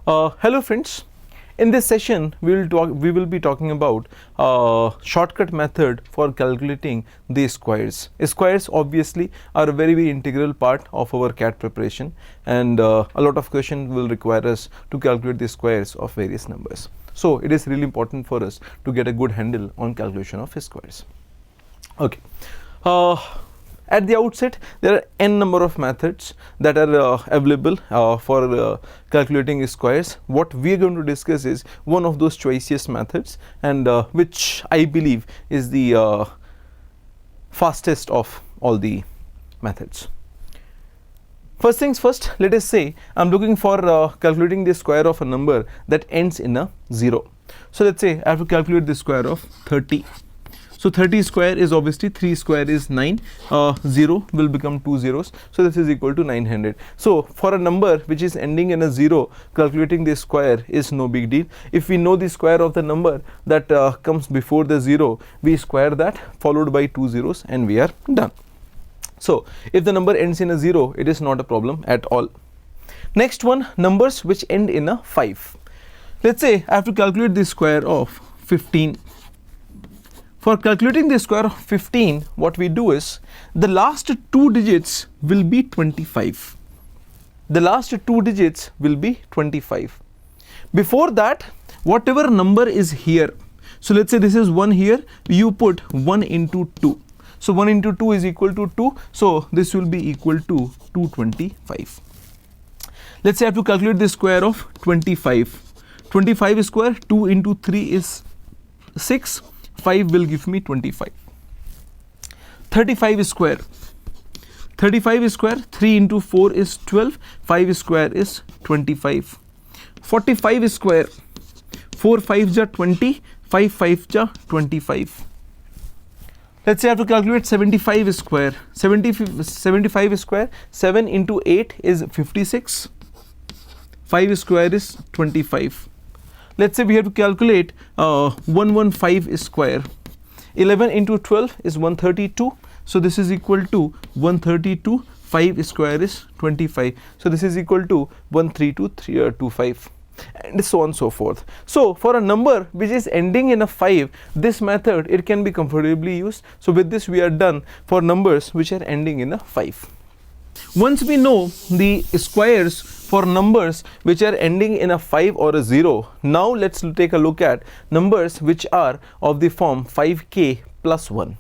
Hello friends, in this session we will be talking about shortcut method for calculating the squares. Squares obviously are a very integral part of our CAT preparation, and a lot of questions will require us to calculate the squares of various numbers. So it is really important for us to get a good handle on calculation of squares. Okay. At the outset, there are n number of methods that are available for calculating squares. What we are going to discuss is one of those choicest methods, and which I believe is the fastest of all the methods. First things first, let us say I am looking for calculating the square of a number that ends in a 0. So let's say I have to calculate the square of 30. So 30 square is obviously 3 square is 9, 0 will become 2 zeros, so this is equal to 900. So for a number which is ending in a 0, calculating the square is no big deal. If we know the square of the number that comes before the 0, we square that followed by 2 zeros and we are done. So if the number ends in a 0, it is not a problem at all. Next one, numbers which end in a 5. Let's say I have to calculate the square of 15. For calculating the square of 15, what we do is the last 2 digits will be 25. The last 2 digits will be 25. Before that, whatever number is here, so let's say this is 1 here, you put 1 into 2. So 1 into 2 is equal to 2, so this will be equal to 225. Let's say I have to calculate the square of 25. 25 square, 2 into 3 is 6. 5 will give me 25. 35 square. 35 square, 3 into 4 is 12. 5 square is 25. 45 square. 4 5 ja 20. 5 5 ja 25. Let's say I have to calculate 75 square. 75 square, 7 into 8 is 56. 5 square is 25. Let's say we have to calculate 115 square. 11 into 12 is 132. So this is equal to 132. 5 square is 25. So this is equal to 13225, and so on and so forth. So for a number which is ending in a 5, this method it can be comfortably used. So with this we are done for numbers which are ending in a 5. Once we know the squares for numbers which are ending in a 5 or a 0, now let's take a look at numbers which are of the form 5k plus 1.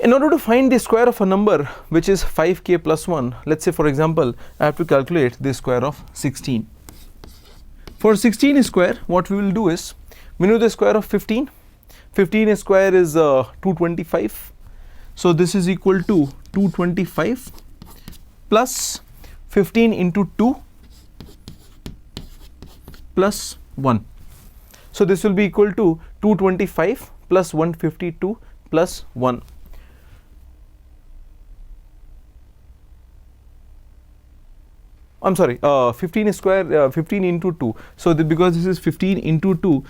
In order to find the square of a number which is 5k plus 1, let's say for example I have to calculate the square of 16. For 16 square, what we will do is, we know the square of 15. 15 square is 225. So this is equal to 225 plus 15 into 2 plus 1. So this will be equal to 225 plus 152 plus 1. I'm sorry, 15 square, 15 into 2. So because this is 15 into 2,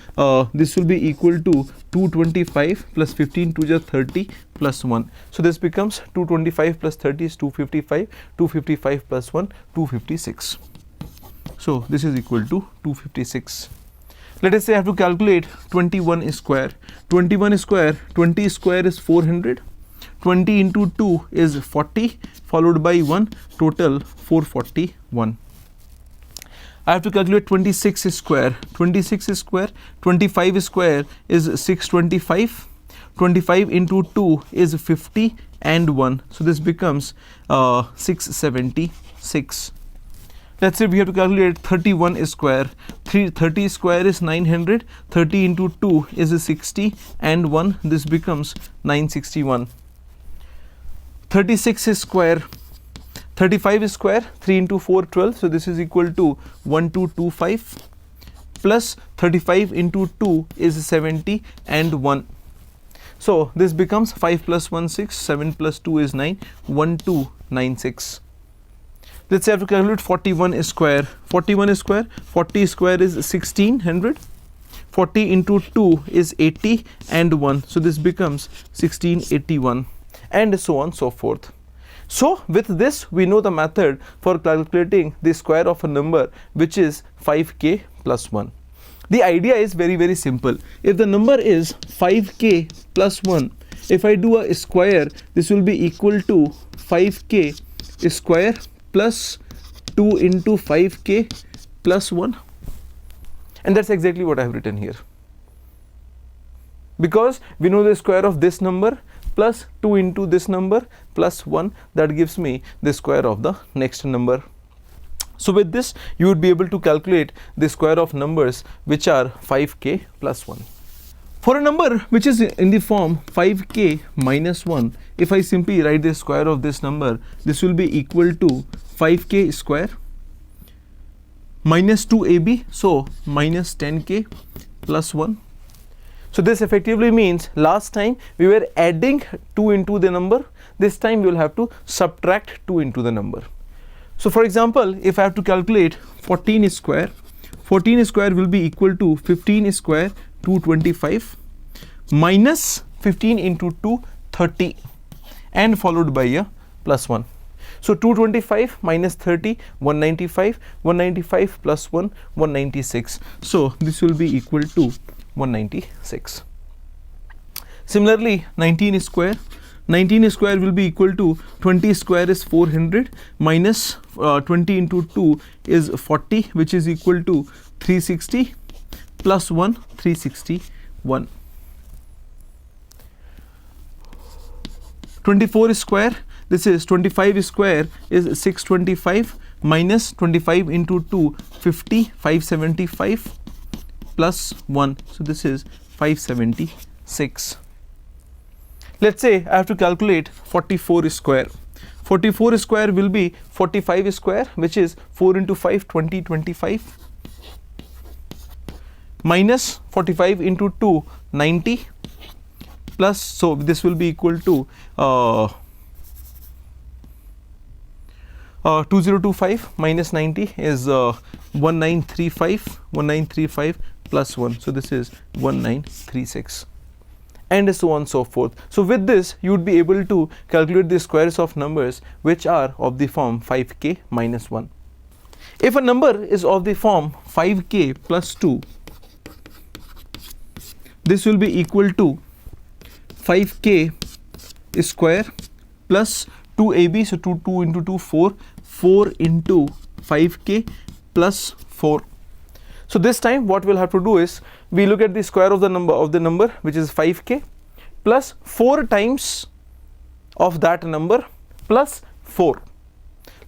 this will be equal to 225 plus 15 to just 30 plus 1. So this becomes 225 plus 30 is 255. 255 plus 1, 256. So this is equal to 256. Let us say I have to calculate 21 square. 21 square, 20 square is 400. 20 into 2 is 40, followed by 1, total 441. I have to calculate 26 square. 26 square, 25 square is 625. 25 into 2 is 50 and 1. So this becomes 676. Let's say we have to calculate 31 square. 30 square is 900. 30 into 2 is 60 and 1. This becomes 961. 36 square. 35 square, 3 into 4, 12. So this is equal to 1225 plus 35 into 2 is 70 and 1. So this becomes 5 plus 1, 6, 7 plus 2 is 9, 1296. Let's say I have to calculate 41 square. 41 square, 40 square is 1600. 40 into 2 is 80 and 1. So this becomes 1681, and so on so forth. So with this we know the method for calculating the square of a number which is 5k plus 1. The idea is very simple. If the number is 5k plus 1, if I do a square, this will be equal to 5k square plus 2 into 5k plus 1, and that's exactly what I have written here, because we know the square of this number plus 2 into this number plus 1, that gives me the square of the next number. So with this you would be able to calculate the square of numbers which are 5k plus 1. For a number which is in the form 5k minus 1, if I simply write the square of this number, this will be equal to 5k square minus 2ab, so minus 10k plus 1. So this effectively means last time we were adding 2 into the number, this time we will have to subtract 2 into the number. So for example, if I have to calculate 14 square, 14 square will be equal to 15 square 225 minus 15 into 2 30 and followed by a plus 1. So 225 minus 30 195, 195 plus 1 196. So this will be equal to 196. Similarly 19 square, 19 square will be equal to 20 square is 400 minus 20 into 2 is 40, which is equal to 360 plus 1 361. 24 square, this is 25 square is 625 minus 25 into 2 50 575 plus 1, so this is 576. Let's say I have to calculate 44 square. 44 square will be 45 square, which is 4 into 5 20 25 minus 45 into 2 90 plus, so this will be equal to 2025 minus 90 is 1935 plus 1, so this is 1936, and so on so forth. So with this you would be able to calculate the squares of numbers which are of the form 5k minus 1. If a number is of the form 5k plus 2, this will be equal to 5k square plus 2ab, so 2 into 2 4 into 5k plus 4. So this time what we'll have to do is we look at the square of the number which is 5k plus 4 times of that number plus 4.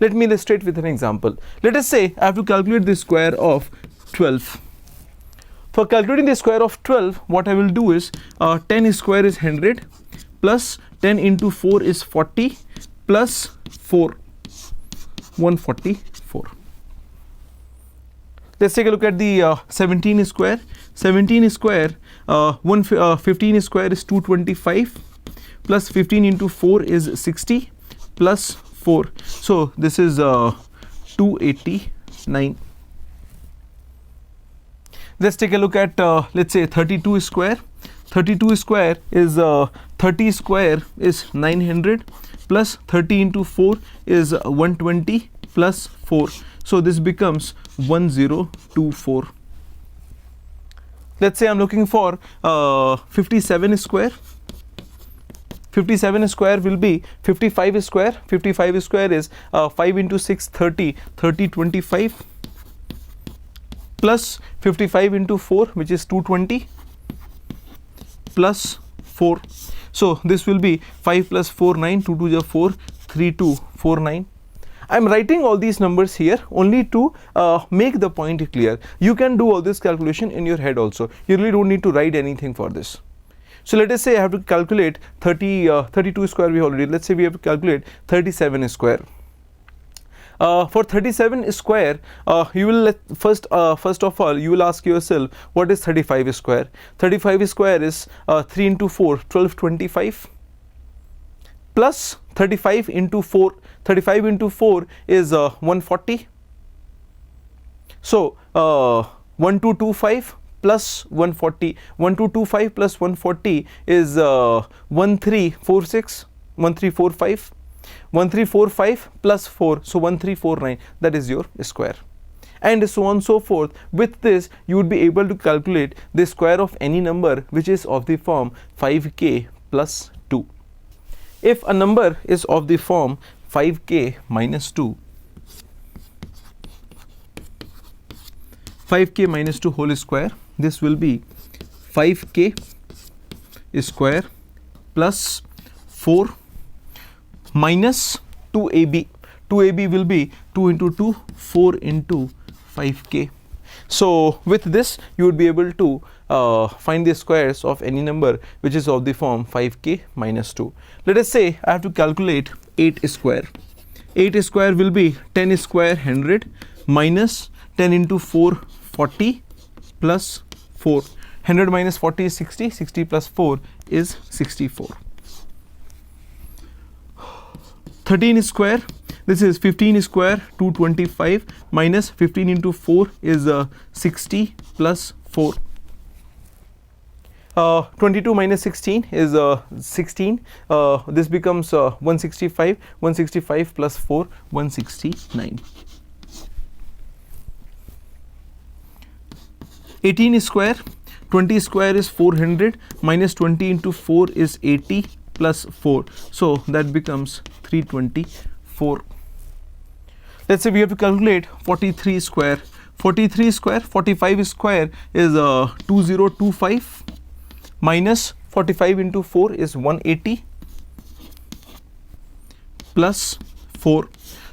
Let me illustrate with an example. Let us say I have to calculate the square of 12. For calculating the square of 12, what I will do is 10 square is 100 plus 10 into 4 is 40 plus 4 144. Let's take a look at the 17 square. 17 square 15 square is 225 plus 15 into 4 is 60 plus 4, so this is 289. Let's take a look at let's say 32 square. 32 square is 30 square is 900 plus 30 into 4 is 120 plus 4, so this becomes 1024. Let's say I'm looking for 57 square. 57 square will be 55 square. 55 square is 5 into 6 30 25 plus 55 into 4, which is 220 plus 4, so this will be 5 plus 4 9, 2 2 is 4 3 2 4 9. I am writing all these numbers here only to make the point clear. You can do all this calculation in your head also. You really don't need to write anything for this. So let us say I have to calculate 32 square we already. Let's say we have to calculate 37 square. For 37 square, you will first of all you will ask yourself what is 35 square. 35 square is 3 into 4 12 25 plus 35 into 4. 35 into 4 is 140. So 1225 plus 140. 1225 plus 140 is 1346. 1345. 1345 plus 4, so 1349, that is your square, and so on so forth. With this you would be able to calculate the square of any number which is of the form 5k plus 2. If a number is of the form 5k minus 2, 5k minus 2 whole square, this will be 5k square plus 4 minus 2ab. 2ab will be 2 into 2, 4 into 5k. So with this you would be able to find the squares of any number which is of the form 5k minus 2. Let us say I have to calculate 8 square. 8 square will be 10 square 100 minus 10 into 4 40 plus 4. 100 minus 40 is 60, 60 plus 4 is 64. 13 square, this is 15 square 225 minus 15 into 4 is 60 plus 4. 22 minus 16 is 16. This becomes 165. 165 plus 4, 169. 18 square, 20 square is 400 minus 20 into 4 is 80 plus 4. So that becomes 324. Let's say we have to calculate 43 square. 43 square, 45 square is 2025 minus 45 into 4 is 180 plus 4.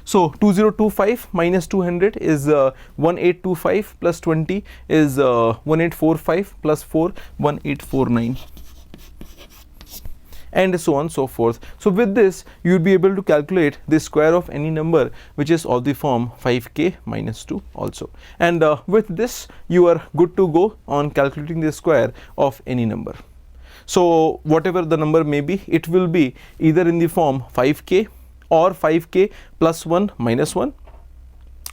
So 2025 minus 200 is 1825 plus 20 is 1845 plus 4, 1849, and so on so forth. So with this you will be able to calculate the square of any number which is of the form 5k minus 2 also, and with this you are good to go on calculating the square of any number. So whatever the number may be, it will be either in the form 5k or 5k plus 1 minus 1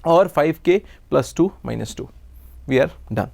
or 5k plus 2 minus 2. We are done.